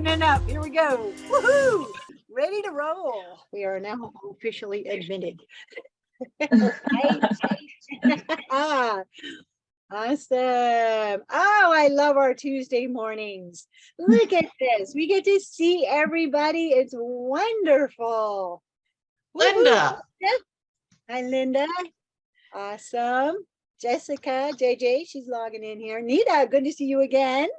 opening up. Here we go. Woohoo! Ready to roll. We are now officially admitted. Ah, awesome. Oh, I love our Tuesday mornings. Look at this. We get to see everybody. It's wonderful. Linda. Woohoo. Hi, Linda. Awesome. Jessica, JJ, she's logging in here. Nita, good to see you again.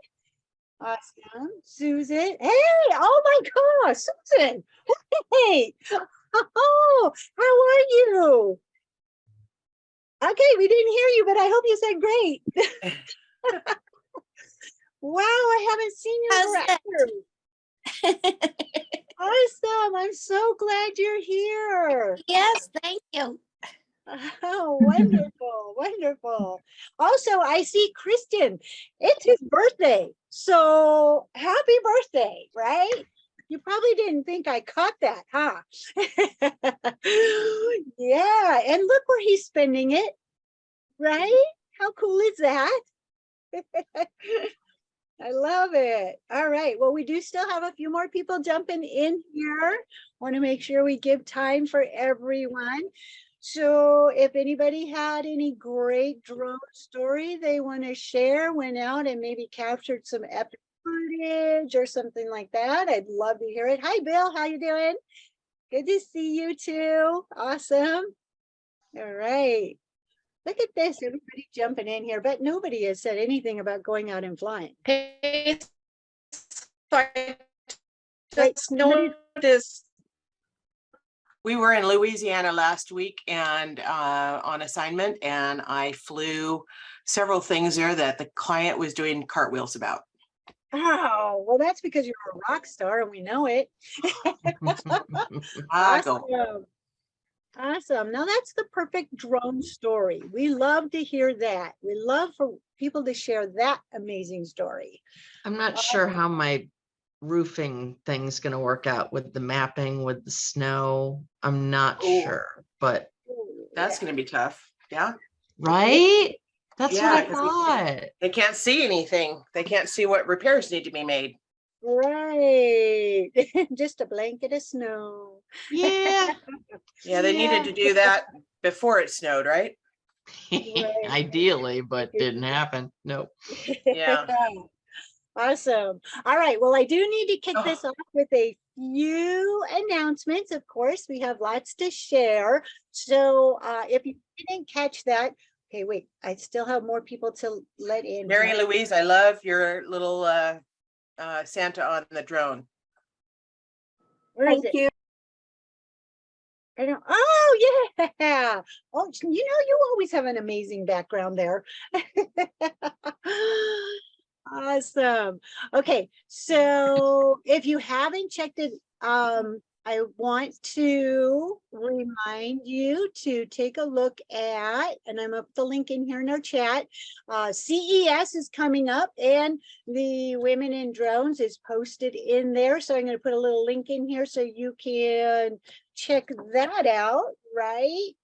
Awesome. Susan. Hey, oh my gosh, Susan. Hey. Oh, how are you? Okay, we didn't hear you, but I hope you said great. Wow, I haven't seen you forever. Awesome. I'm so glad you're here. Yes, thank you. Oh, wonderful, wonderful. Also, I see Kristen. It's his birthday. So happy birthday, right? You probably didn't think I caught that, huh? Yeah, and look where he's spending it, right? How cool is that? I love it. All right. Well, we do still have a few more people jumping in here. Want to make sure we give time for everyone. So if anybody had any great drone story they want to share, went out and maybe captured some epic footage or something like that, I'd love to hear it. Hi, Bill. How you doing? Good to see you too. Awesome. All right. Look at this. Everybody jumping in here, but nobody has said anything about going out and flying. Hey, sorry. Wait, Just noticed. We were in Louisiana last week and on assignment, and I flew several things there that the client was doing cartwheels about. Oh, well, that's because you're a rock star and we know it. Awesome. Awesome. Now that's the perfect drone story. We love to hear that. We love for people to share that amazing story. I'm not sure how my roofing thing's going to work out with the mapping, with the snow. I'm not sure, but That's going to be tough. Yeah. right? That's Yeah, what I 'cause thought. They can't see anything. They can't see what repairs need to be made. Right. Just a blanket of snow. Yeah. Yeah, they needed to do that before it snowed, right? Ideally, but didn't happen. Nope. Yeah. Awesome. All right. Well, I do need to kick this off with a few announcements. Of course, we have lots to share. So if you didn't catch that, okay, wait, I still have more people to let in. Mary Louise, I love your little Santa on the drone. Where is it? I don't, oh yeah. Oh, you know, you always have an amazing background there. Awesome. Okay, so if you haven't checked it, I want to remind you to take a look at, and I'm gonna put the link in here in our chat. CES is coming up and the Women in Drones is posted in there. So I'm gonna put a little link in here so you can check that out, right?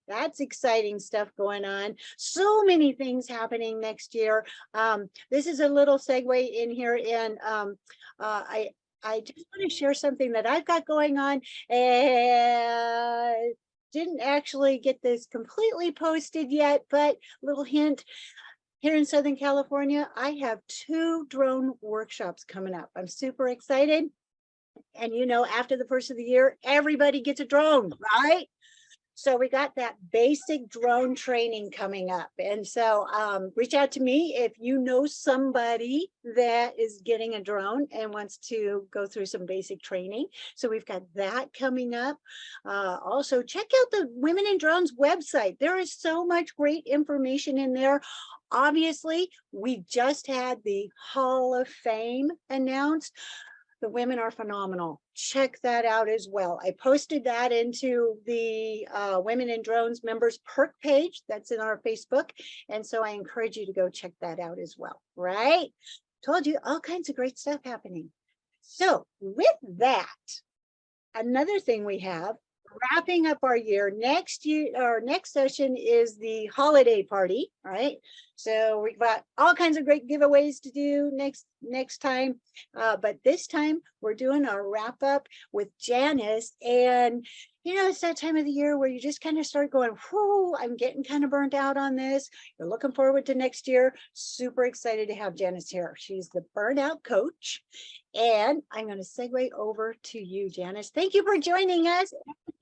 That's exciting stuff going on. So many things happening next year. This is a little segue in here, and I just want to share something that I've got going on, and didn't actually get this completely posted yet, but little hint. Here in Southern California, I have 2 drone workshops coming up. I'm super excited. And you know, after the first of the year, everybody gets a drone, right? So we got that basic drone training coming up. And so reach out to me if you know somebody that is getting a drone and wants to go through some basic training. So we've got that coming up. Also, check out the Women in Drones website. There is so much great information in there. Obviously, we just had the Hall of Fame announced. The women are phenomenal. Check that out as well. I posted that into the Women in Drones members perk page that's in our Facebook. And so I encourage you to go check that out as well, right? Told you all kinds of great stuff happening. So with that, another thing we have, wrapping up our year. Next year, our next session is the holiday party, right? So we've got all kinds of great giveaways to do next time. But this time we're doing our wrap up with Janice. And you know, it's that time of the year where you just kind of start going, whoo, I'm getting kind of burnt out on this. You're looking forward to next year. Super excited to have Janice here. She's the burnout coach. And I'm going to segue over to you, Janice. Thank you for joining us.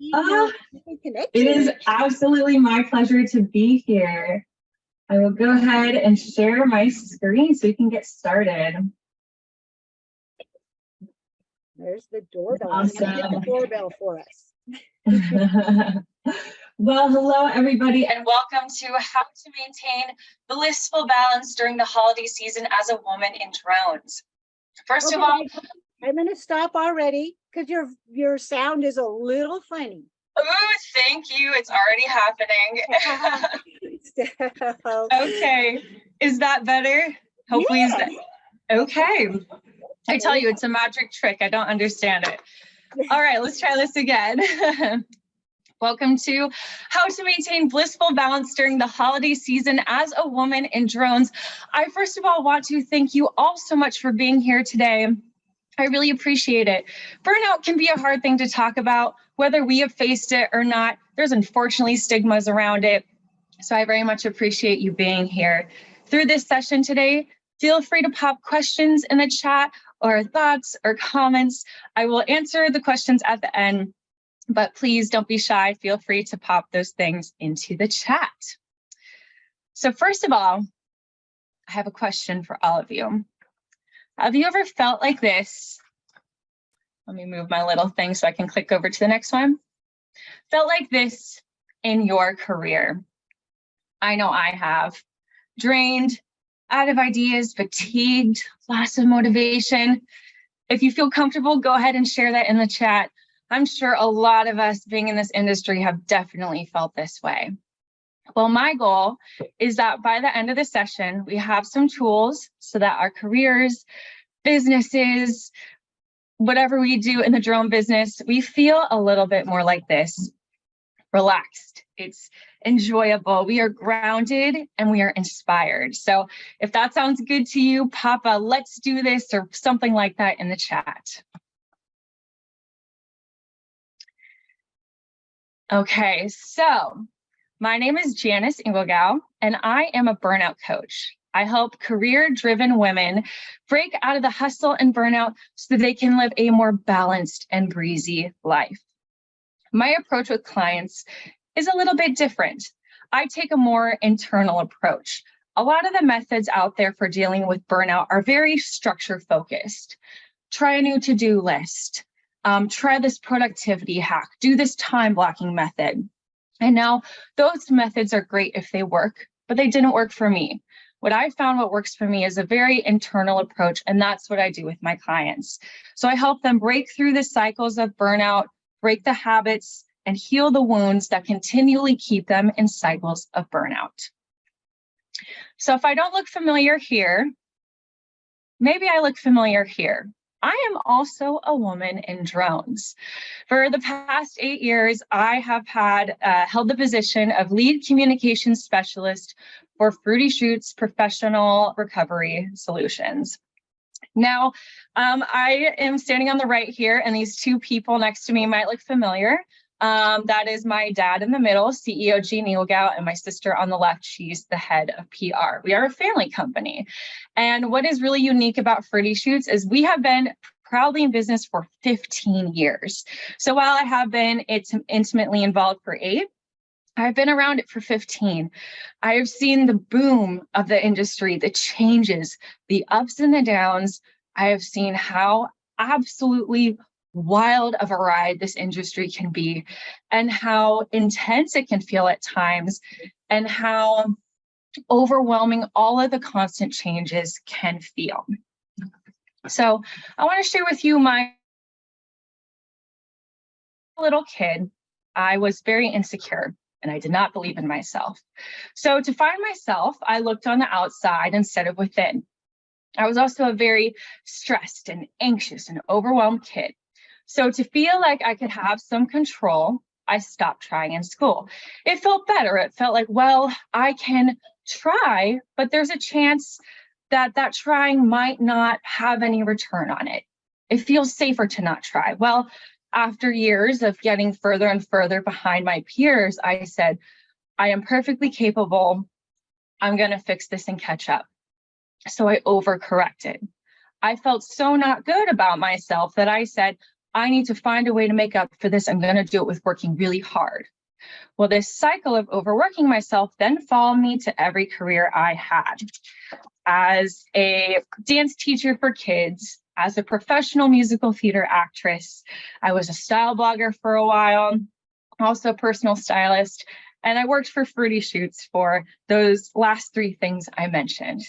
It is absolutely my pleasure to be here. I will go ahead and share my screen so we can get started. There's the doorbell. Awesome. Hit the doorbell for us. Well, hello, everybody, and welcome to How to Maintain Blissful Balance During the Holiday Season as a Woman in Drones. First of all, I'm going to stop already because your sound is a little funny. Oh, thank you. It's already happening. Okay. Is that better? Hopefully. Yeah. Okay. I tell you, it's a magic trick. I don't understand it. All right, let's try this again. Welcome to How to Maintain Blissful Balance During the Holiday Season as a Woman in Drones. I first of all want to thank you all so much for being here today. I really appreciate it. Burnout can be a hard thing to talk about, whether we have faced it or not. There's unfortunately stigmas around it. So I very much appreciate you being here. Through this session today, feel free to pop questions in the chat or thoughts or comments. I will answer the questions at the end, but please don't be shy. Feel free to pop those things into the chat. So first of all, I have a question for all of you. Have you ever felt like this? Let me move my little thing so I can click over to the next one. Felt like this in your career? I know I have. Drained, out of ideas, fatigued, loss of motivation. If you feel comfortable, go ahead and share that in the chat. I'm sure a lot of us being in this industry have definitely felt this way. Well, my goal is that by the end of the session, we have some tools so that our careers, businesses, whatever we do in the drone business, we feel a little bit more like this, relaxed. It's enjoyable. We are grounded and we are inspired. So if that sounds good to you, pop a "let's do this" or something like that in the chat. Okay, so my name is Janice Engelgau, and I am a burnout coach. I help career-driven women break out of the hustle and burnout so that they can live a more balanced and breezy life. My approach with clients is a little bit different. I take a more internal approach. A lot of the methods out there for dealing with burnout are very structure-focused. Try a new to-do list. Try this productivity hack. Do this time blocking method. And now those methods are great if they work, but they didn't work for me. What I found what works for me is a very internal approach, and that's what I do with my clients. So I help them break through the cycles of burnout, break the habits, and heal the wounds that continually keep them in cycles of burnout. So if I don't look familiar here, maybe I look familiar here. I am also a woman in drones. For the past 8 years, I have held the position of lead communications specialist for Fruity Shoots Professional Recovery Solutions. Now, I am standing on the right here, and these two people next to me might look familiar. That is my dad in the middle, CEO Gene Engelgau, and my sister on the left, she's the head of PR. We are a family company. And what is really unique about Fruity Shoots is we have been proudly in business for 15 years. So while I have been intimately involved for 8, I've been around it for 15. I have seen the boom of the industry, the changes, the ups and the downs. I have seen how absolutely wild of a ride this industry can be, and how intense it can feel at times, and how overwhelming all of the constant changes can feel. So I want to share with you my little kid. I was very insecure and I did not believe in myself. So to find myself, I looked on the outside instead of within. I was also a very stressed and anxious and overwhelmed kid. So to feel like I could have some control, I stopped trying in school. It felt better. It felt like, well, I can try, but there's a chance that that trying might not have any return on it. It feels safer to not try. Well, after years of getting further and further behind my peers, I said, I am perfectly capable. I'm going to fix this and catch up. So I overcorrected. I felt so not good about myself that I said, I need to find a way to make up for this. I'm going to do it with working really hard. Well, this cycle of overworking myself then followed me to every career I had. As a dance teacher for kids, as a professional musical theater actress, I was a style blogger for a while, also a personal stylist, and I worked for Fruity Shoots for those last three things I mentioned.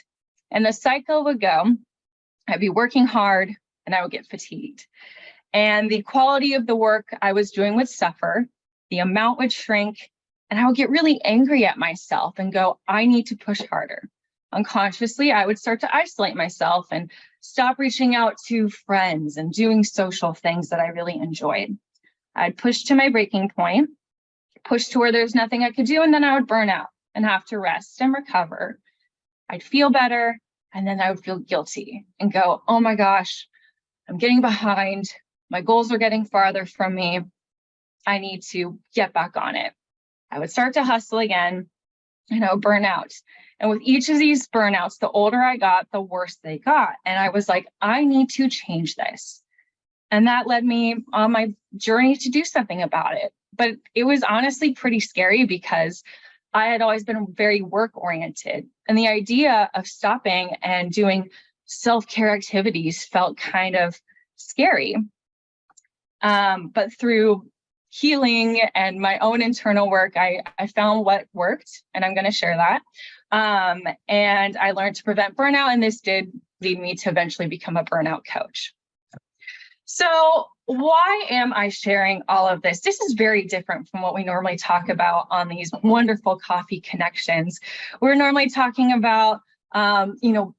And the cycle would go, I'd be working hard and I would get fatigued. And the quality of the work I was doing would suffer, the amount would shrink, and I would get really angry at myself and go, I need to push harder. Unconsciously, I would start to isolate myself and stop reaching out to friends and doing social things that I really enjoyed. I'd push to my breaking point, push to where there's nothing I could do, and then I would burn out and have to rest and recover. I'd feel better, and then I would feel guilty and go, oh my gosh, I'm getting behind. My goals are getting farther from me. I need to get back on it. I would start to hustle again, and I would burn out. And with each of these burnouts, the older I got, the worse they got. And I was like, I need to change this. And that led me on my journey to do something about it. But it was honestly pretty scary because I had always been very work oriented. And the idea of stopping and doing self-care activities felt kind of scary. But through healing and my own internal work, I found what worked, and I'm going to share that. And I learned to prevent burnout, and this did lead me to eventually become a burnout coach. So why am I sharing all of this? This is very different from what we normally talk about on these wonderful coffee connections. We're normally talking about,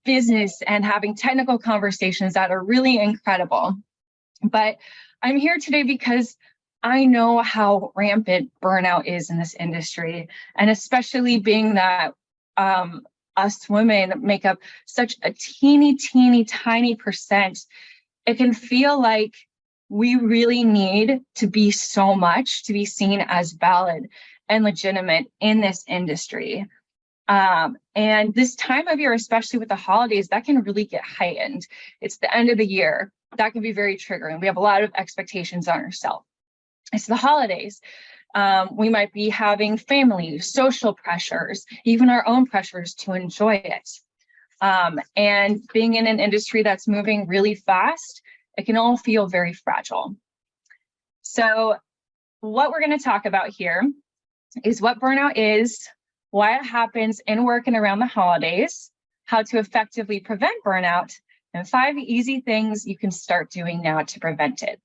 business and having technical conversations that are really incredible. But I'm here today because I know how rampant burnout is in this industry, and especially being that us women make up such a teeny, tiny percent, it can feel like we really need to be so much to be seen as valid and legitimate in this industry. And this time of year, especially with the holidays, that can really get heightened. It's the end of the year. That can be very triggering. We have a lot of expectations on ourselves. It's the holidays. We might be having family, social pressures, even our own pressures to enjoy it. And being in an industry that's moving really fast, it can all feel very fragile. So what we're going to talk about here is what burnout is, why it happens in work and around the holidays, how to effectively prevent burnout, and 5 easy things you can start doing now to prevent it.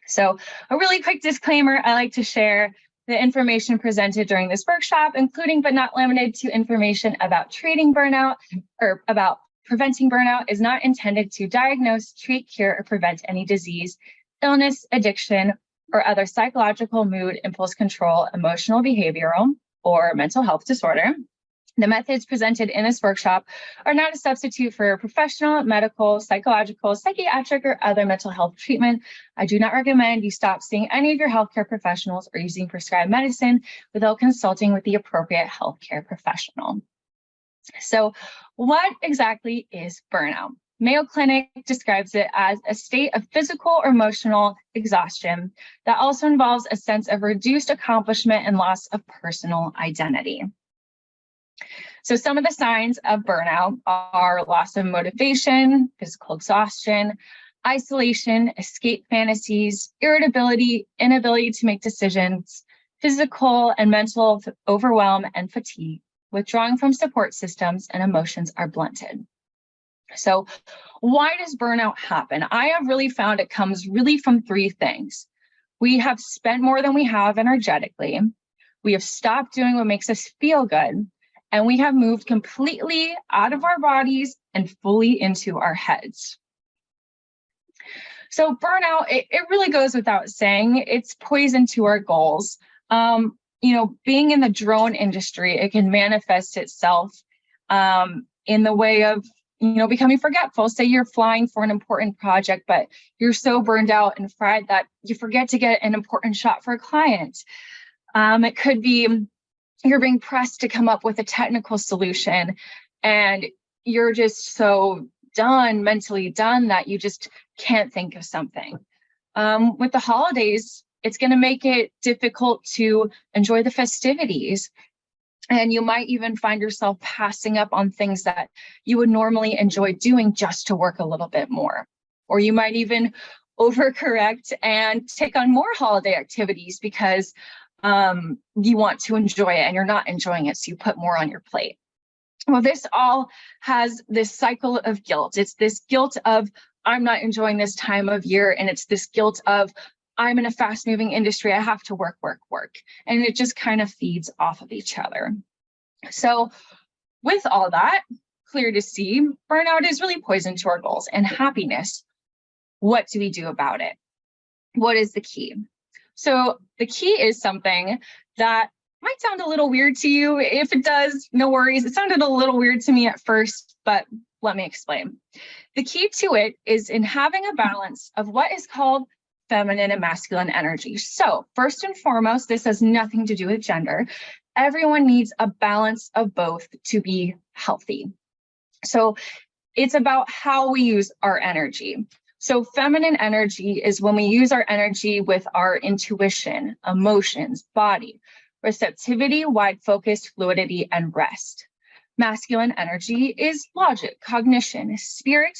So a really quick disclaimer, I like to share the information presented during this workshop, including but not limited to information about treating burnout or about preventing burnout, is not intended to diagnose, treat, cure, or prevent any disease, illness, addiction, or other psychological, mood, impulse control, emotional, behavioral, or mental health disorder. The methods presented in this workshop are not a substitute for professional, medical, psychological, psychiatric, or other mental health treatment. I do not recommend you stop seeing any of your healthcare professionals or using prescribed medicine without consulting with the appropriate healthcare professional. So what exactly is burnout? Mayo Clinic describes it as a state of physical or emotional exhaustion that also involves a sense of reduced accomplishment and loss of personal identity. So some of the signs of burnout are loss of motivation, physical exhaustion, isolation, escape fantasies, irritability, inability to make decisions, physical and mental overwhelm and fatigue, withdrawing from support systems, and emotions are blunted. So why does burnout happen? I have really found it comes really from 3 things. We have spent more than we have energetically. We have stopped doing what makes us feel good. And we have moved completely out of our bodies and fully into our heads. So burnout, it really goes without saying, it's poison to our goals. Being in the drone industry, it can manifest itself in the way of, becoming forgetful. Say you're flying for an important project, but you're so burned out and fried that you forget to get an important shot for a client. It could be you're being pressed to come up with a technical solution and you're just so mentally done that you just can't think of something. With the holidays, it's going to make it difficult to enjoy the festivities. And you might even find yourself passing up on things that you would normally enjoy doing just to work a little bit more. Or you might even overcorrect and take on more holiday activities because you want to enjoy it and you're not enjoying it, so you put more on your plate. Well, this all has this cycle of guilt. It's this guilt of, I'm not enjoying this time of year, and it's this guilt of, I'm in a fast-moving industry, I have to work. And it just kind of feeds off of each other. So with all that, clear to see, burnout is really poison to our goals and happiness. What do we do about it? What is the key? So the key is something that might sound a little weird to you. If it does, no worries. It sounded a little weird to me at first, but let me explain. The key to it is in having a balance of what is called feminine and masculine energy. So first and foremost, this has nothing to do with gender. Everyone needs a balance of both to be healthy. So it's about how we use our energy. So feminine energy is when we use our energy with our intuition, emotions, body, receptivity, wide focus, fluidity, and rest. Masculine energy is logic, cognition, spirit,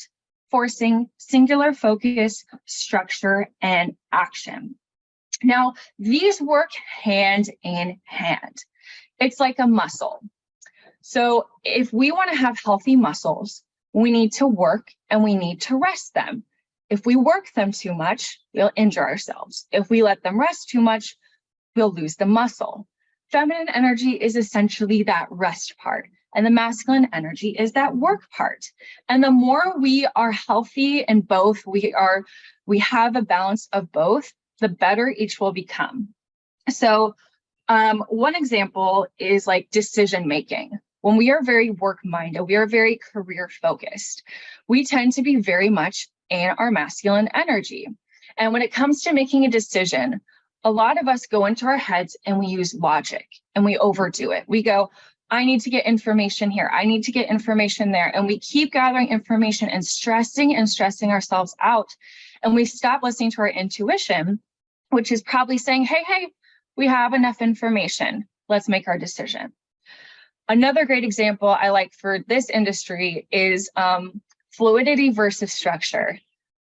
forcing, singular focus, structure, and action. Now, these work hand in hand. It's like a muscle. So if we want to have healthy muscles, we need to work and we need to rest them. If we work them too much, we'll injure ourselves. If we let them rest too much, we'll lose the muscle. Feminine energy is essentially that rest part, and the masculine energy is that work part. And the more we are healthy in both, we have a balance of both, the better each will become. So one example is like decision making. When we are very work-minded, we are very career-focused, we tend to be very much in our masculine energy. And when it comes to making a decision, a lot of us go into our heads and we use logic and we overdo it. We go, I need to get information here, I need to get information there. And we keep gathering information and stressing ourselves out. And we stop listening to our intuition, which is probably saying, hey, we have enough information, let's make our decision. Another great example I like for this industry is fluidity versus structure.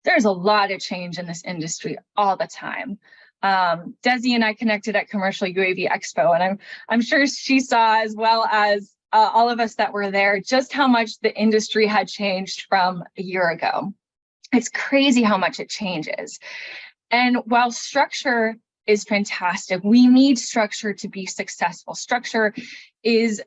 There's a lot of change in this industry all the time. Desi and I connected at Commercial UAV Expo, and I'm sure she saw, as well as all of us that were there, just how much the industry had changed from a year ago. It's crazy how much it changes. And while structure is fantastic, we need structure to be successful. Structure is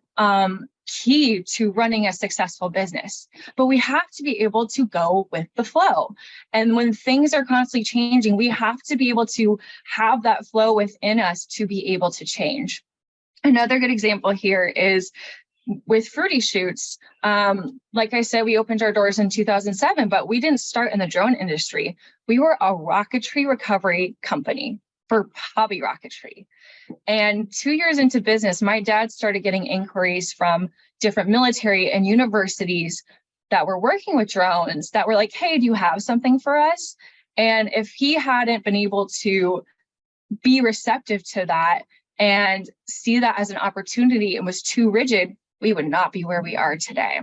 key to running a successful business, but we have to be able to go with the flow. And when things are constantly changing, we have to be able to have that flow within us to be able to change. Another good example here is with Fruity Shoots. Like I said, we opened our doors in 2007, but we didn't start in the drone industry. We were a rocketry recovery company for hobby rocketry. And 2 years into business, my dad started getting inquiries from different military and universities that were working with drones that were like, hey, do you have something for us? And if he hadn't been able to be receptive to that and see that as an opportunity and was too rigid, we would not be where we are today.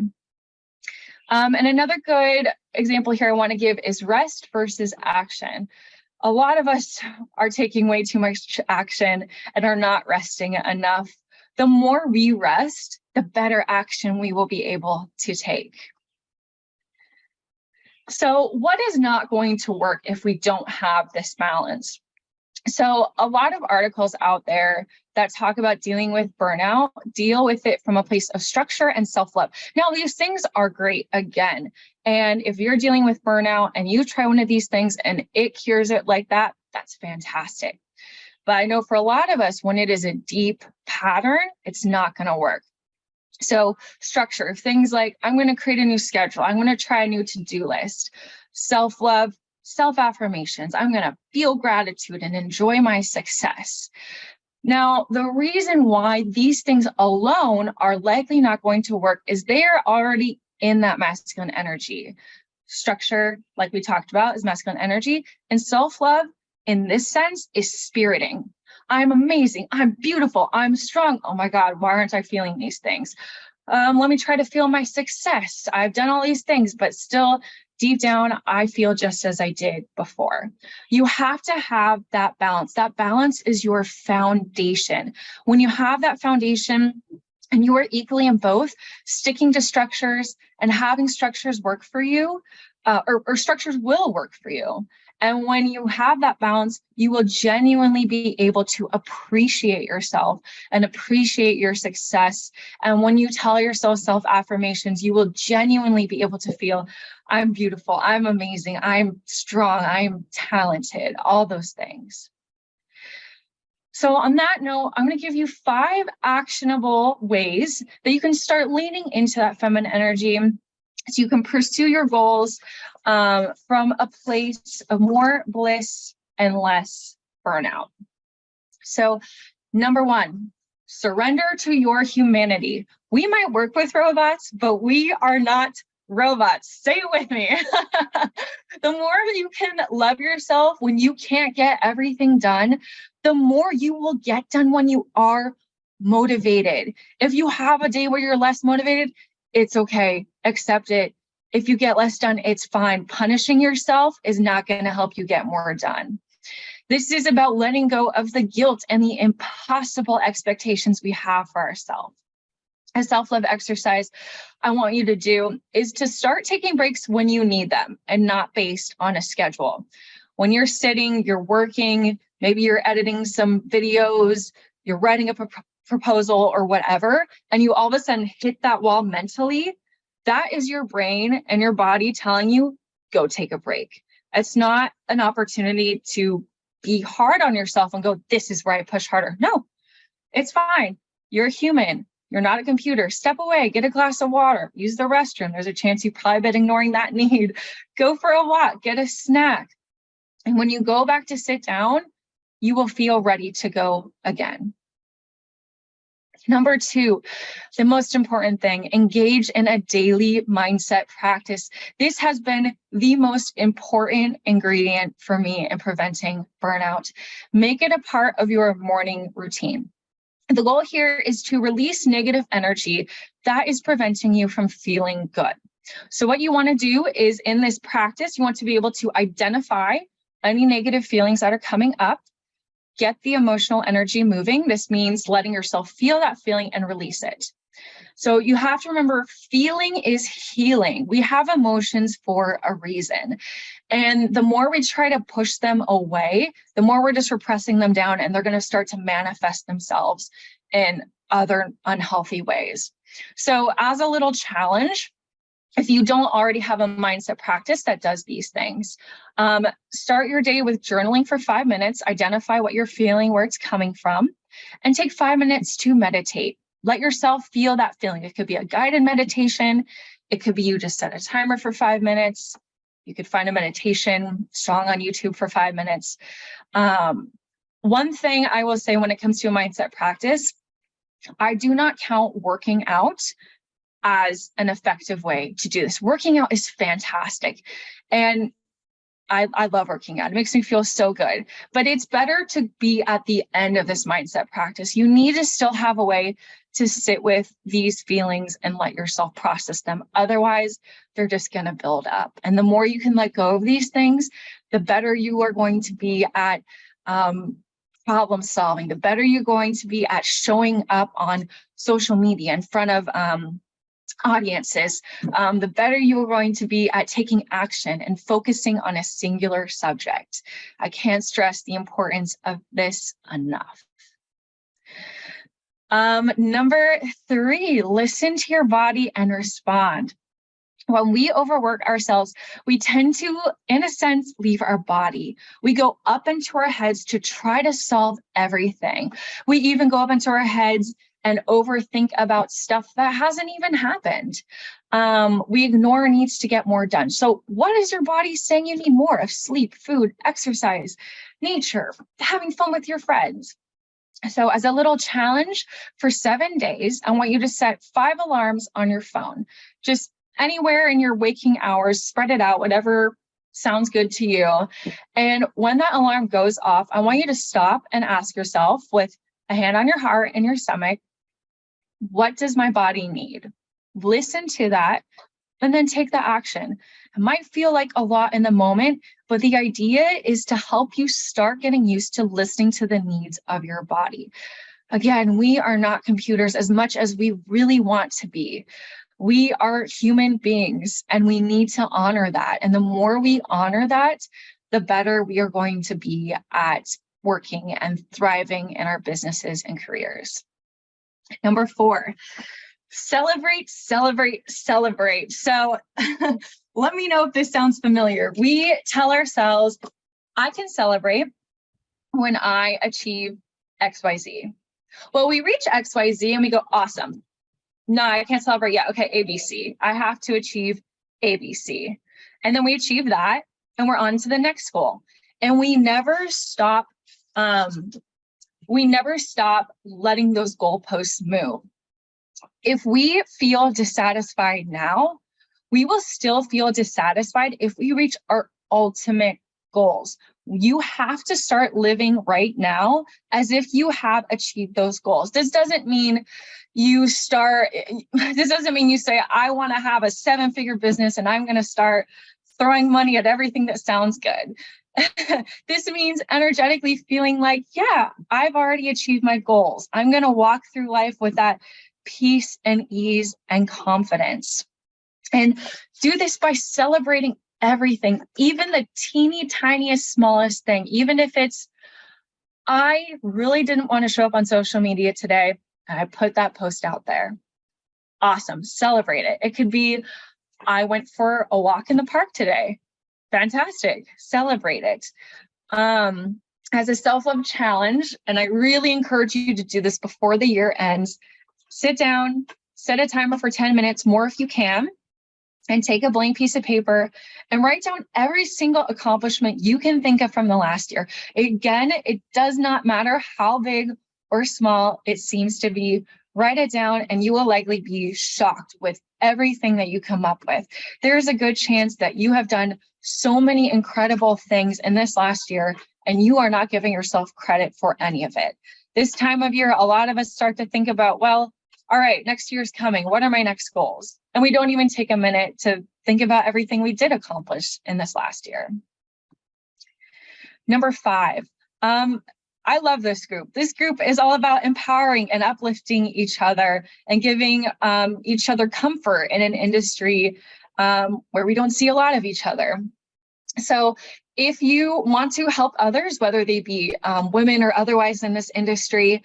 And another good example here I want to give is rest versus action. A lot of us are taking way too much action and are not resting enough. The more we rest, the better action we will be able to take. So what is not going to work if we don't have this balance? So a lot of articles out there that talk about dealing with burnout deal with it from a place of structure and self-love. Now, these things are great again. And if you're dealing with burnout and you try one of these things and it cures it like that, that's fantastic. But I know for a lot of us, when it is a deep pattern, it's not going to work. So structure, things like I'm going to create a new schedule. I'm going to try a new to-do list. Self-love, self-affirmations. I'm going to feel gratitude and enjoy my success. Now, the reason why these things alone are likely not going to work is they are already in that masculine energy. Structure, like we talked about, is masculine energy, and self-love in this sense is spiriting. I'm amazing. I'm beautiful. I'm strong. Oh my God, why aren't I feeling these things? Let me try to feel my success. I've done all these things, but still deep down, I feel just as I did before. You have to have that balance. That balance is your foundation. When you have that foundation and you are equally in both, sticking to structures and having structures work for you, or structures will work for you. And when you have that balance, you will genuinely be able to appreciate yourself and appreciate your success. And when you tell yourself self-affirmations, you will genuinely be able to feel, I'm beautiful, I'm amazing, I'm strong, I'm talented, all those things. So on that note, I'm going to give you 5 actionable ways that you can start leaning into that feminine energy so you can pursue your goals from a place of more bliss and less burnout. So number 1, surrender to your humanity. We might work with robots, but we are not robots. Say it with me. The more you can love yourself when you can't get everything done, the more you will get done when you are motivated. If you have a day where you're less motivated, it's okay. Accept it. If you get less done, it's fine. Punishing yourself is not going to help you get more done. This is about letting go of the guilt and the impossible expectations we have for ourselves. A self-love exercise I want you to do is to start taking breaks when you need them and not based on a schedule. When you're sitting, you're working, maybe you're editing some videos, you're writing a proposal or whatever, and you all of a sudden hit that wall mentally, that is your brain and your body telling you, go take a break. It's not an opportunity to be hard on yourself and go, this is where I push harder. No, it's fine. You're a human. You're not a computer. Step away, get a glass of water, use the restroom. There's a chance you've probably been ignoring that need. Go for a walk, get a snack. And when you go back to sit down, you will feel ready to go again. Number 2, the most important thing, engage in a daily mindset practice. This has been the most important ingredient for me in preventing burnout. Make it a part of your morning routine. The goal here is to release negative energy that is preventing you from feeling good. So what you want to do is in this practice, you want to be able to identify any negative feelings that are coming up. Get the emotional energy moving. This means letting yourself feel that feeling and release it. So you have to remember, feeling is healing. We have emotions for a reason. And the more we try to push them away, the more we're just repressing them down, and they're going to start to manifest themselves in other unhealthy ways. So as a little challenge, if you don't already have a mindset practice that does these things, start your day with journaling for 5 minutes, identify what you're feeling, where it's coming from, and take 5 minutes to meditate. Let yourself feel that feeling. It could be a guided meditation. It could be you just set a timer for 5 minutes. You could find a meditation song on YouTube for 5 minutes. One thing I will say when it comes to a mindset practice, I do not count working out as an effective way to do this. Working out is fantastic. And I love working out. It makes me feel so good. But it's better to be at the end of this mindset practice. You need to still have a way to sit with these feelings and let yourself process them. Otherwise, they're just going to build up. And the more you can let go of these things, the better you are going to be at problem solving, the better you're going to be at showing up on social media in front of audiences, the better you are going to be at taking action and focusing on a singular subject. I can't stress the importance of this enough. Number 3, listen to your body and respond. When we overwork ourselves, we tend to, in a sense, leave our body. We go up into our heads to try to solve everything. We even go up into our heads and overthink about stuff that hasn't even happened. We ignore needs to get more done. So what is your body saying you need more of? Sleep, food, exercise, nature, having fun with your friends. So as a little challenge for 7 days, I want you to set 5 alarms on your phone. Just anywhere in your waking hours, spread it out, whatever sounds good to you. And when that alarm goes off, I want you to stop and ask yourself, with a hand on your heart and your stomach, what does my body need? Listen to that and then take the action. It might feel like a lot in the moment, but the idea is to help you start getting used to listening to the needs of your body. Again, we are not computers as much as we really want to be. We are human beings and we need to honor that. And the more we honor that, the better we are going to be at working and thriving in our businesses and careers. Number 4, celebrate, celebrate, celebrate. So let me know if this sounds familiar. We tell ourselves, I can celebrate when I achieve XYZ. Well, we reach XYZ and we go, awesome. No, I can't celebrate yet. Okay, ABC. I have to achieve ABC. And then we achieve that and we're on to the next goal. And we never stop letting those goalposts move. If we feel dissatisfied now, we will still feel dissatisfied if we reach our ultimate goals. You have to start living right now as if you have achieved those goals. This doesn't mean you say, I want to have a 7-figure business and I'm going to start throwing money at everything that sounds good. This means energetically feeling like, yeah, I've already achieved my goals. I'm going to walk through life with that peace and ease and confidence. And do this by celebrating everything, even the teeny tiniest, smallest thing, even if it's, I really didn't want to show up on social media today, and I put that post out there. Awesome, celebrate it. It could be, I went for a walk in the park today. Fantastic, celebrate it. As a self-love challenge, and I really encourage you to do this before the year ends, sit down, set a timer for 10 minutes, more if you can, and take a blank piece of paper and write down every single accomplishment you can think of from the last year. Again, it does not matter how big or small it seems to be. Write it down and you will likely be shocked with everything that you come up with. There's a good chance that you have done so many incredible things in this last year and you are not giving yourself credit for any of it. This time of year, a lot of us start to think about, well, all right, next year's coming. What are my next goals? And we don't even take a minute to think about everything we did accomplish in this last year. Number 5, I love this group. This group is all about empowering and uplifting each other and giving each other comfort in an industry where we don't see a lot of each other. So if you want to help others, whether they be women or otherwise in this industry,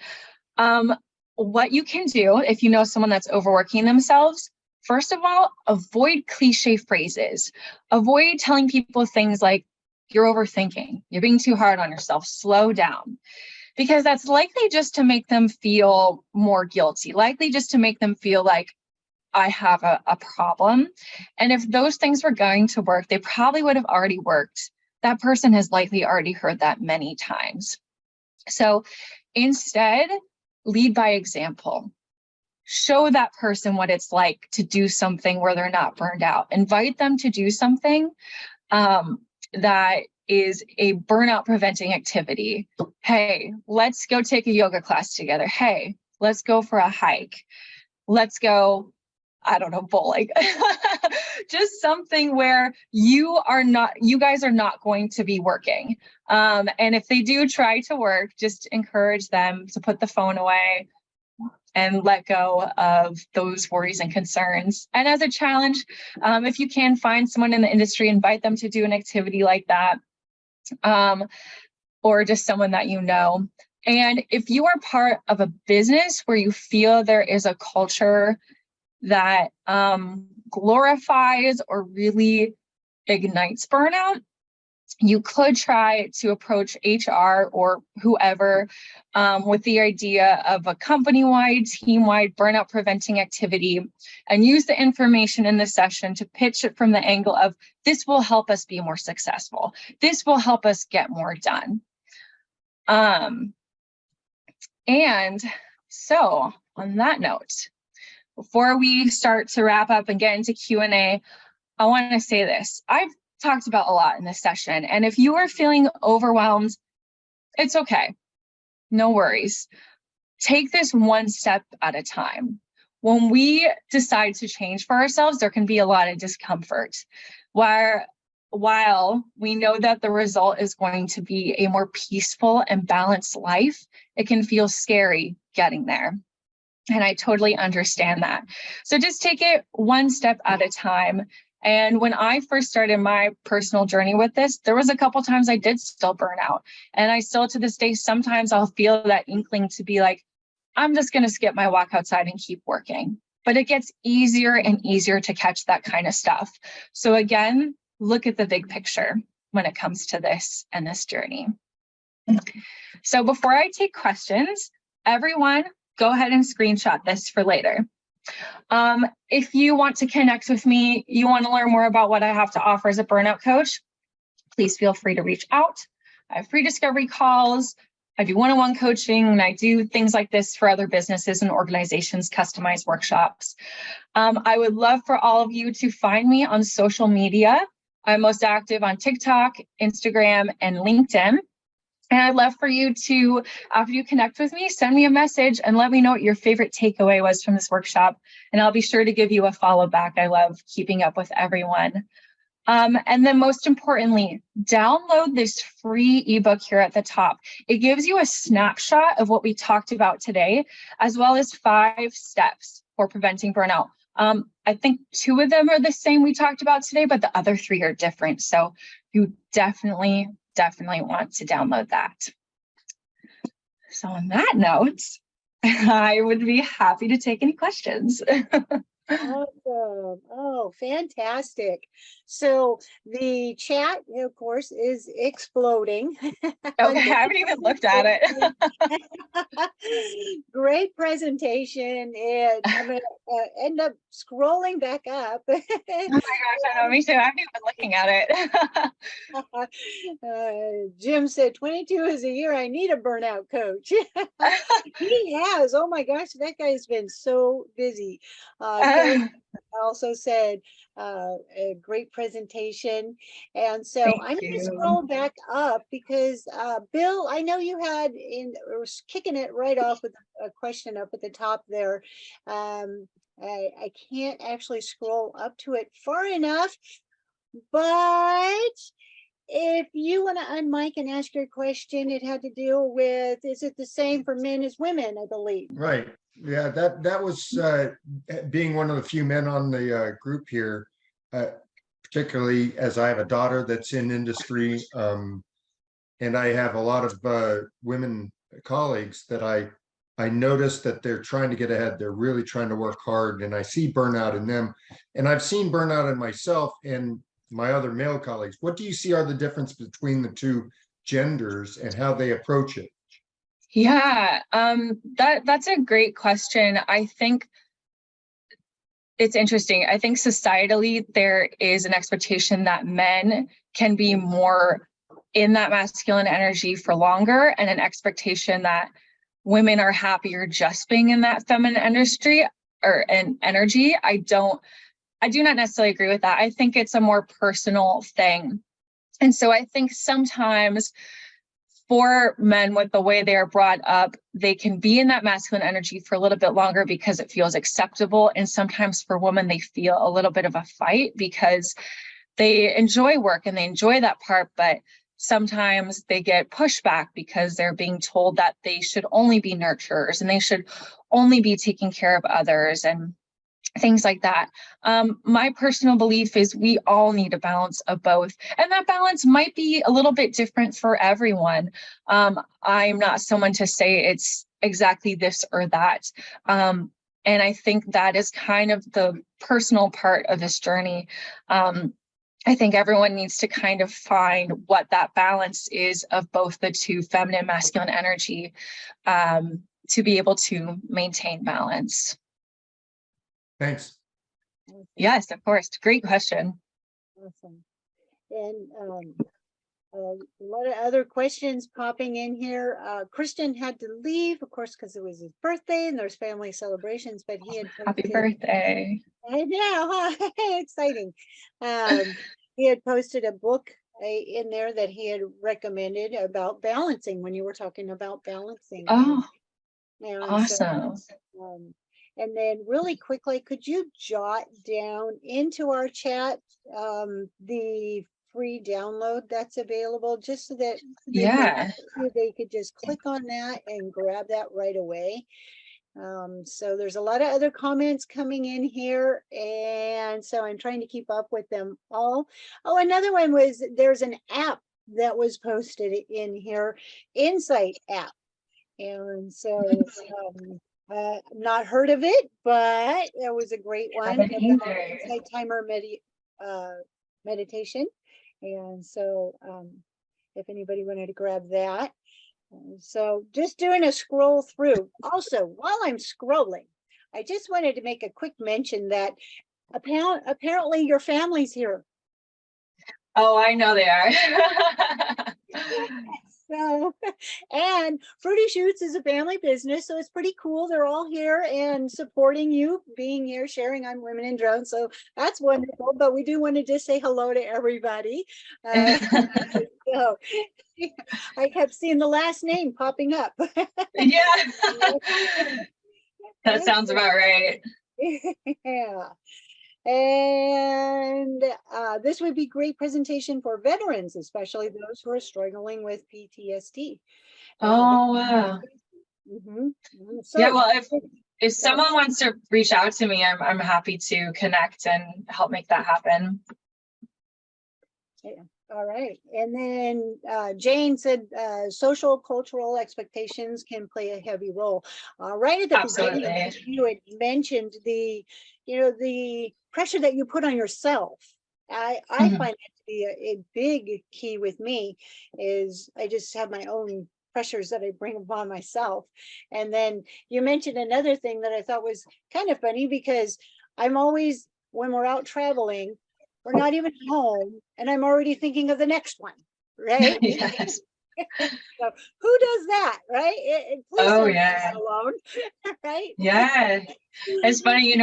what you can do if you know someone that's overworking themselves, first of all, avoid cliche phrases. Avoid telling people things like, you're overthinking, you're being too hard on yourself, slow down. Because that's likely just to make them feel more guilty, likely just to make them feel like, I have a problem. And if those things were going to work, they probably would have already worked. That person has likely already heard that many times. So instead, lead by example. Show that person what it's like to do something where they're not burned out. Invite them to do something that is a burnout preventing activity. Hey, let's go take a yoga class together. Hey, let's go for a hike. Let's go, I don't know, bowling. Just something where you guys are not going to be working. And if they do try to work, just encourage them to put the phone away and let go of those worries and concerns. And as a challenge, if you can find someone in the industry, invite them to do an activity like that, or just someone that you know. And if you are part of a business where you feel there is a culture that glorifies or really ignites burnout, you could try to approach HR or whoever with the idea of a company-wide, team-wide burnout preventing activity, and use the information in the session to pitch it from the angle of, this will help us be more successful. This will help us get more done. And so on that note, before we start to wrap up and get into Q&A, I want to say this. I've talked about a lot in this session, and if you are feeling overwhelmed, it's okay. No worries. Take this one step at a time. When we decide to change for ourselves, there can be a lot of discomfort. While we know that the result is going to be a more peaceful and balanced life, it can feel scary getting there. And I totally understand that. So just take it one step at a time. And when I first started my personal journey with this, there was a couple times I did still burn out. And I still, to this day, sometimes I'll feel that inkling to be like, I'm just going to skip my walk outside and keep working. But it gets easier and easier to catch that kind of stuff. So again, look at the big picture when it comes to this and this journey. So before I take questions, everyone, go ahead and screenshot this for later. If you want to connect with me, you want to learn more about what I have to offer as a burnout coach, please feel free to reach out. I have free discovery calls. I do one-on-one coaching, and I do things like this for other businesses and organizations, customized workshops. I would love for all of you to find me on social media. I'm most active on TikTok, Instagram, and LinkedIn. And I'd love for you to, after you connect with me, send me a message and let me know what your favorite takeaway was from this workshop. And I'll be sure to give you a follow back. I love keeping up with everyone. And then most importantly, download this free ebook here at the top. It gives you a snapshot of what we talked about today, as well as 5 steps for preventing burnout. I think 2 of them are the same we talked about today, but the other 3 are different. So you definitely want to download that. So on that note, I would be happy to take any questions. Awesome. Oh, fantastic. So the chat, of course, is exploding. Okay, I haven't even looked at it. Great presentation. And I'm going to end up scrolling back up. Oh my gosh, I know, me too. I haven't even been looking at it. Jim said 22 is a year I need a burnout coach. He has. Oh my gosh, that guy's been so busy. Karen also said a great presentation. And so I'm going to scroll back up because Bill, I know you had was kicking it right off with a question up at the top there. I can't actually scroll up to it far enough, but if you want to unmic and ask your question, it had to deal with, is it the same for men as women, I believe? Right. Yeah, that was being one of the few men on the group here, particularly as I have a daughter that's in industry, and I have a lot of women colleagues that I noticed that they're trying to get ahead. They're really trying to work hard, and I see burnout in them. And I've seen burnout in myself and my other male colleagues. What do you see are the difference between the 2 genders and how they approach it? Yeah, that's a great question. I think it's interesting. I think societally, there is an expectation that men can be more in that masculine energy for longer, and an expectation that women are happier just being in that feminine industry or an energy. I do not necessarily agree with that. I think it's a more personal thing. And so I think sometimes for men, with the way they are brought up, they can be in that masculine energy for a little bit longer because it feels acceptable. And sometimes for women, they feel a little bit of a fight because they enjoy work and they enjoy that part, but sometimes they get pushback because they're being told that they should only be nurturers and they should only be taking care of others. And things like that. My personal belief is we all need a balance of both, and that balance might be a little bit different for everyone. I'm not someone to say it's exactly this or that. And I think that is kind of the personal part of this journey. I think everyone needs to kind of find what that balance is of both the two, feminine, masculine energy, to be able to maintain balance. Thanks. Yes, of course. Great question. Awesome. And a lot of other questions popping in here. Kristen had to leave, of course, because it was his birthday and there's family celebrations, but he had Happy posted- birthday. I know, huh? Exciting. He had posted a book in there that he had recommended about balancing when you were talking about balancing. Oh, And awesome. So, and then really quickly, could you jot down into our chat the free download that's available, just so that Yeah. they could just click on that and grab that right away. So there's a lot of other comments coming in here, and so I'm trying to keep up with them all. Oh, another one was there's an app that was posted in here, Insight app. And so not heard of it, but it was a great one. Haven't either. Insight timer meditation. And so if anybody wanted to grab that. So just doing a scroll through. Also, while I'm scrolling, I just wanted to make a quick mention that apparently your family's here. Oh, I know they are. So, and Fruity Shoots is a family business, so it's pretty cool. They're all here and supporting you, being here, sharing on Women in Drones. So that's wonderful. But we do want to just say hello to everybody. So I kept seeing the last name popping up. Yeah. That sounds about right. Yeah. And this would be great presentation for veterans, especially those who are struggling with PTSD. Oh, wow. So, Yeah, well, if someone wants to reach out to me, I'm happy to connect and help make that happen. Yeah. All right. And then Jane said social cultural expectations can play a heavy role. Right at the beginning, you had mentioned the pressure that you put on yourself. I find that to be a big key with me. Is I just have my own pressures that I bring upon myself. And then you mentioned another thing that I thought was kind of funny, because I'm always, when we're out traveling, we're not even home, and I'm already thinking of the next one, right? Yes. So who does that, right? Please don't leave us alone, right? Yeah. It's funny,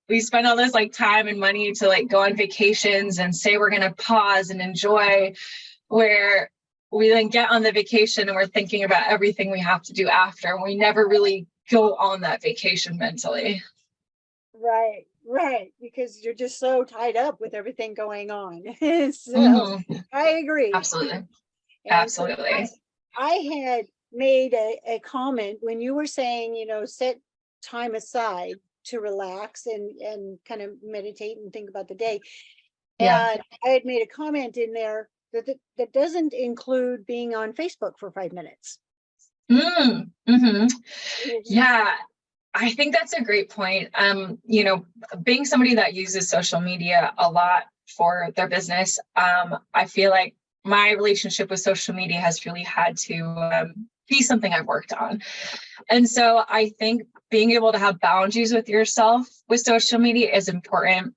we spend all this like time and money to like go on vacations and say we're gonna pause and enjoy, where we then get on the vacation and we're thinking about everything we have to do after, and we never really go on that vacation mentally. Right, because you're just so tied up with everything going on. So I agree. Absolutely. And absolutely. So I had made a comment when you were saying, set time aside to relax and kind of meditate and think about the day. Yeah. And I had made a comment in there that doesn't include being on Facebook for 5 minutes. Yeah. I think that's a great point. Being somebody that uses social media a lot for their business, I feel like my relationship with social media has really had to be something I've worked on. And so I think being able to have boundaries with yourself with social media is important.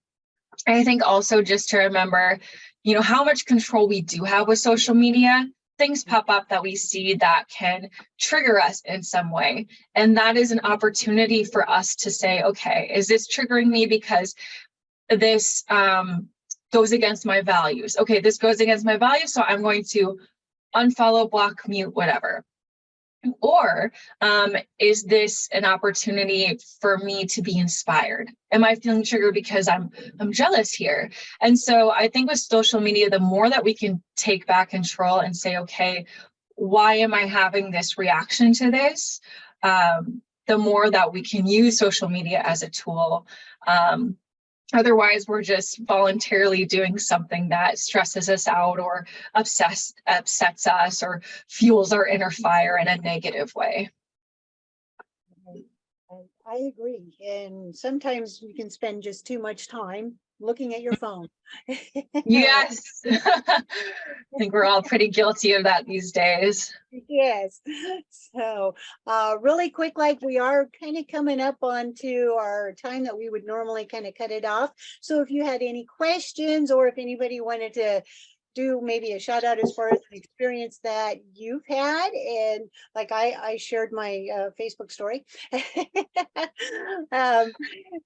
And I think also just to remember, how much control we do have with social media. Things pop up that we see that can trigger us in some way. And that is an opportunity for us to say, okay, is this triggering me because this goes against my values? Okay, this goes against my values, so I'm going to unfollow, block, mute, whatever. Or is this an opportunity for me to be inspired? Am I feeling triggered because I'm jealous here? And so I think with social media, the more that we can take back control and say, okay, why am I having this reaction to this? the more that we can use social media as a tool. Otherwise, we're just voluntarily doing something that stresses us out or upsets us or fuels our inner fire in a negative way. I agree. And sometimes you can spend just too much time looking at your phone. Yes. I think we're all pretty guilty of that these days. Yes. So really quick, like we are kind of coming up onto our time that we would normally kind of cut it off. So if you had any questions, or if anybody wanted to do maybe a shout out as far as an experience that you've had, and like I shared my Facebook story.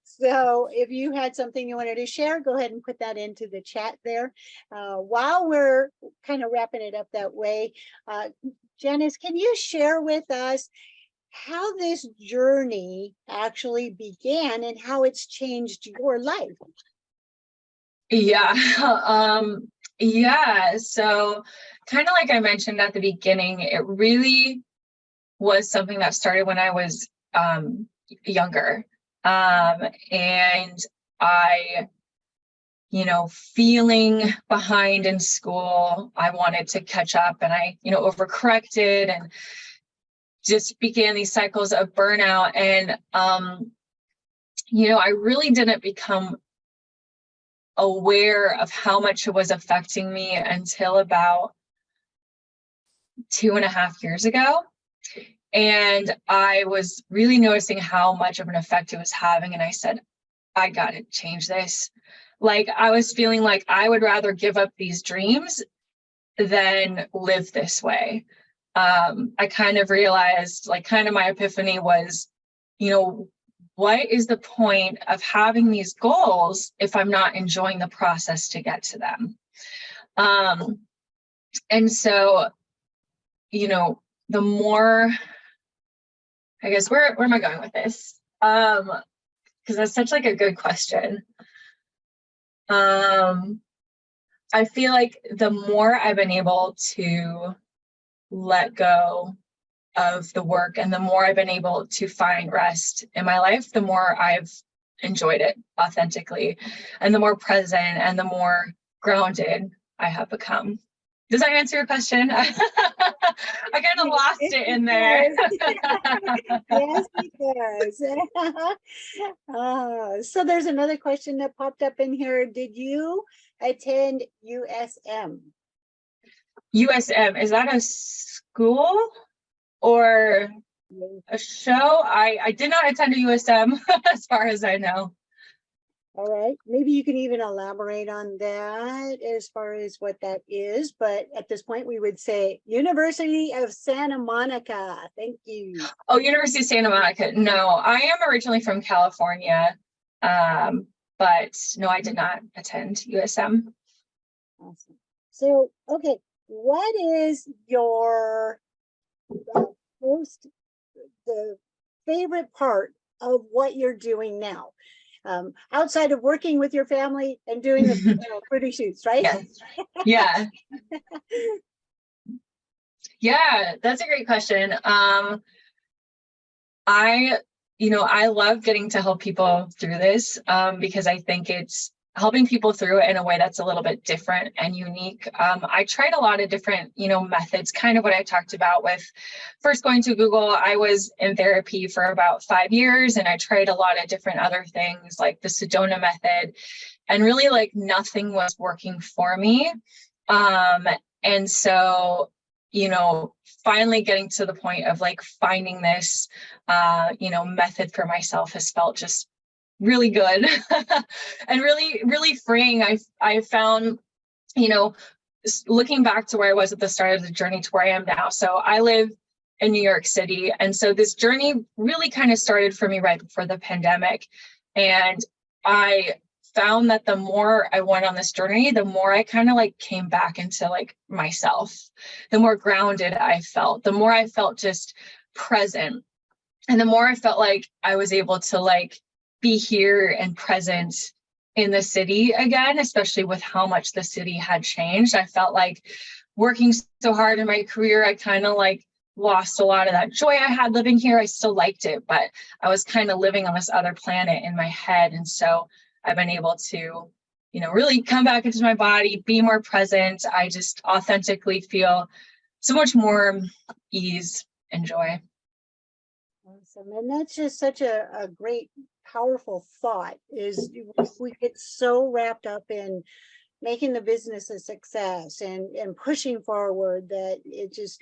So if you had something you wanted to share, go ahead and put that into the chat there. While we're kind of wrapping it up that way, Janice, can you share with us how this journey actually began and how it's changed your life? Yeah. Yeah. So kind of like I mentioned at the beginning, it really was something that started when I was younger. And I, feeling behind in school, I wanted to catch up, and I, overcorrected and just began these cycles of burnout. And, I really didn't become aware of how much it was affecting me until about 2.5 years ago. And I was really noticing how much of an effect it was having. And I said, I got to change this. Like, I was feeling like I would rather give up these dreams than live this way. I kind of realized, like, kind of my epiphany was, what is the point of having these goals if I'm not enjoying the process to get to them? And so, the more, I guess, where am I going with this? Because that's such like a good question. I feel like the more I've been able to let go of the work and the more I've been able to find rest in my life, the more I've enjoyed it authentically, and the more present and the more grounded I have become. Does that answer your question? I kind of lost it in there. Yes, it does. So there's another question that popped up in here. Did you attend USM? USM, is that a school or a show? I did not attend a USM as far as I know. All right, maybe you can even elaborate on that as far as what that is. But at this point, we would say University of Santa Monica. Thank you. Oh, University of Santa Monica. No, I am originally from California, but no, I did not attend USM. Awesome. So, okay, what is your the favorite part of what you're doing now? Outside of working with your family and doing the pretty shoots, right? Yeah. Yeah, that's a great question. I love getting to help people through this because I think it's helping people through it in a way that's a little bit different and unique. I tried a lot of different, methods, kind of what I talked about with first going to Google. I was in therapy for about 5 years, and I tried a lot of different other things like the Sedona method, and really like nothing was working for me. And so, finally getting to the point of like finding this, method for myself has felt just really good and really, really freeing. I found, looking back to where I was at the start of the journey to where I am now. So I live in New York City. And so this journey really kind of started for me right before the pandemic. And I found that the more I went on this journey, the more I kind of like came back into like myself, the more grounded I felt, the more I felt just present. And the more I felt like I was able to like be here and present in the city again, especially with how much the city had changed. I felt like working so hard in my career, I kind of like lost a lot of that joy I had living here. I still liked it, but I was kind of living on this other planet in my head. And so I've been able to, really come back into my body, be more present. I just authentically feel so much more ease and joy. Awesome. And that's just such a great, powerful thought is we get so wrapped up in making the business a success and pushing forward that it just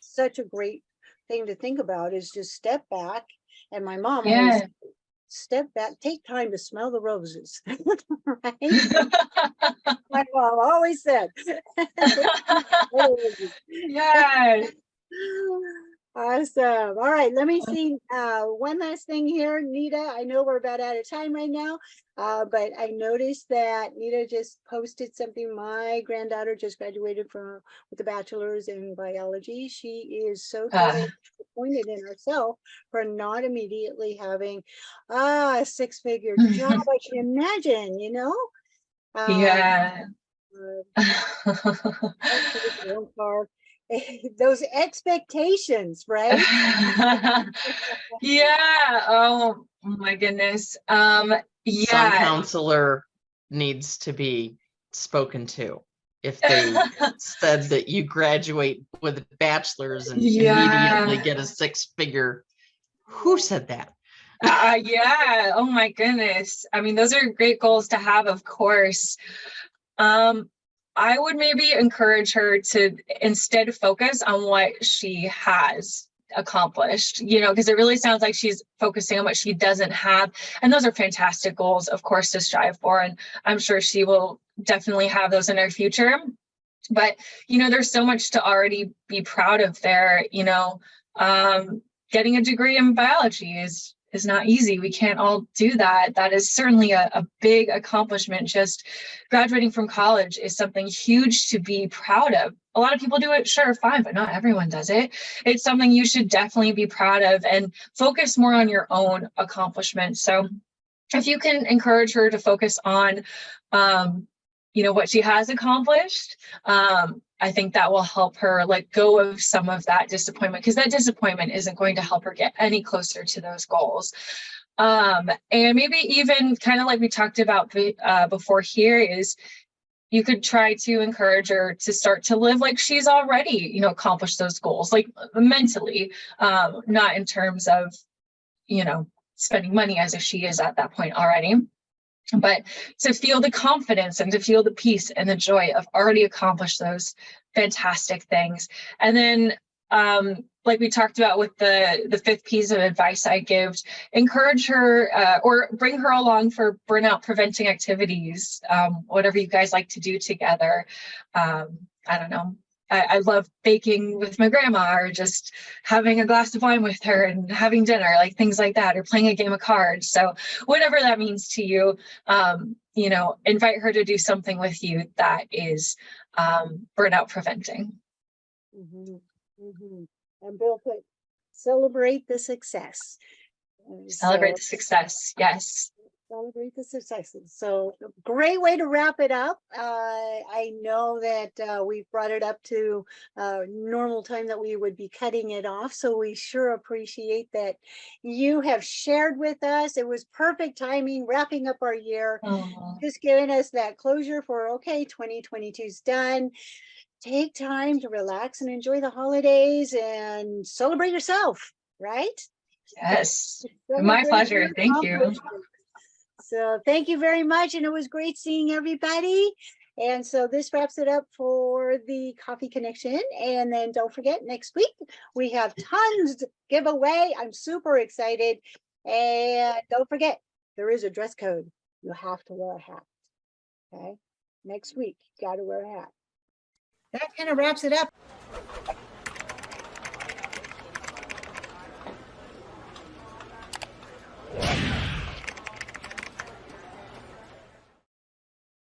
such a great thing to think about is just step back. And my mom always said, step back, take time to smell the roses. Right? My mom always said. Yeah. Awesome. All right, let me see one last thing here, Nita. I know we're about out of time right now, but I noticed that Nita just posted something. My granddaughter just graduated with a bachelor's in biology. She is so totally disappointed in herself for not immediately having a six-figure job. I can imagine, Yeah. Those expectations, right? Yeah. Oh my goodness. Some Yeah. counselor needs to be spoken to. If they said that you graduate with a bachelor's and immediately get a six-figure, who said that? Yeah. Oh my goodness. I mean, those are great goals to have, of course. I would maybe encourage her to instead focus on what she has accomplished, because it really sounds like she's focusing on what she doesn't have. And those are fantastic goals, of course, to strive for. And I'm sure she will definitely have those in her future. But, there's so much to already be proud of there. Getting a degree in biology is not easy. We can't all do that. That is certainly a big accomplishment. Just graduating from college is something huge to be proud of. A lot of people do it, sure, fine, but not everyone does it. It's something you should definitely be proud of and focus more on your own accomplishments. So if you can encourage her to focus on, what she has accomplished, I think that will help her let go of some of that disappointment, because that disappointment isn't going to help her get any closer to those goals. And maybe even kind of like we talked about before here is you could try to encourage her to start to live like she's already, accomplished those goals, like mentally, not in terms of, spending money as if she is at that point already. But to feel the confidence and to feel the peace and the joy of already accomplished those fantastic things. And then, like we talked about with the fifth piece of advice I give, encourage her or bring her along for burnout preventing activities, whatever you guys like to do together. I don't know. I love baking with my grandma, or just having a glass of wine with her and having dinner, like things like that, or playing a game of cards. So whatever that means to you, invite her to do something with you that is burnout preventing. And Bill put, celebrate the success. Celebrate the success. Yes. Celebrate the successes. So great way to wrap it up. I know that we've brought it up to normal time that we would be cutting it off. So we sure appreciate that you have shared with us. It was perfect timing, wrapping up our year, just giving us that closure for, okay, 2022 is done. Take time to relax and enjoy the holidays and celebrate yourself, right? Yes. My pleasure. Thank you. So thank you very much. And it was great seeing everybody. And so this wraps it up for the Coffee Connection. And then don't forget, next week, we have tons to give away. I'm super excited. And don't forget, there is a dress code. You have to wear a hat. Okay. Next week, you got to wear a hat. That kind of wraps it up.